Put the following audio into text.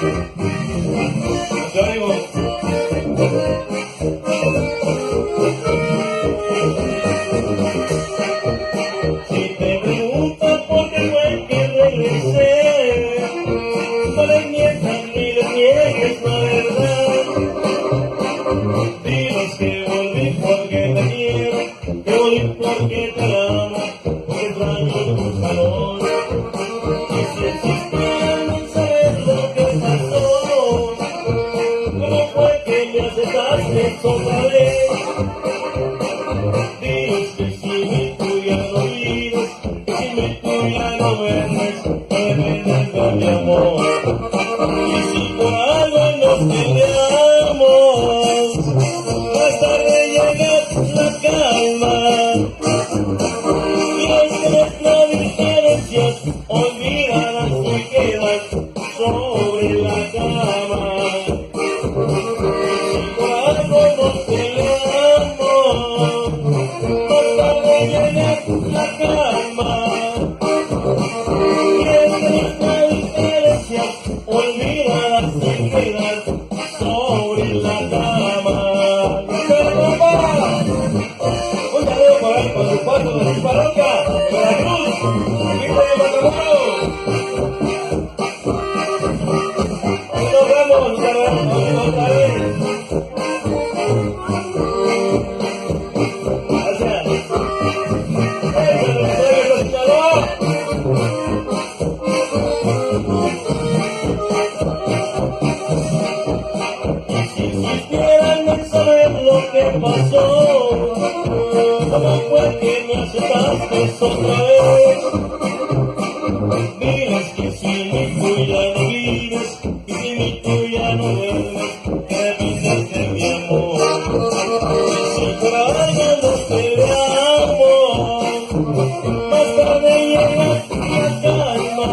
Yo digo, si te preguntas por qué fue que regresé, no les mientas ni les niegues la verdad. Diles que volví porque te quiero, que volví porque te amo, porque extraño tu calor. Y si existieran no saber lo que pasó, cómo fue que me aceptaste otra vez. Diles que si mi tú ya no vives, que si mi tú ya no duermes, no dependes de mi amor. Y si por algo nos peleamos, más tarde llega la calma. Y es que nuestras diferencias olvidadas se quedan sobre la cama. Si por algo nos peleamos, más tarde llega la calma. Y es que nuestras diferencias olvidadas se quedan sobre la cama. ¡Pero papá! Un saludo para él, por supuesto, de su parroquia, Veracruz, Villa de Matamoros. Ahí nos vemos, otra vez. Gracias. ¡Eso, señor! Y si quisieran saber lo que pasó, cómo fue que me aceptaste otra vez. Diles que si mi tú ya no vives, y si mi tú ya no duermes, que dependes de mi amor. Y si por algo nos peleamos, más tarde llega la calma.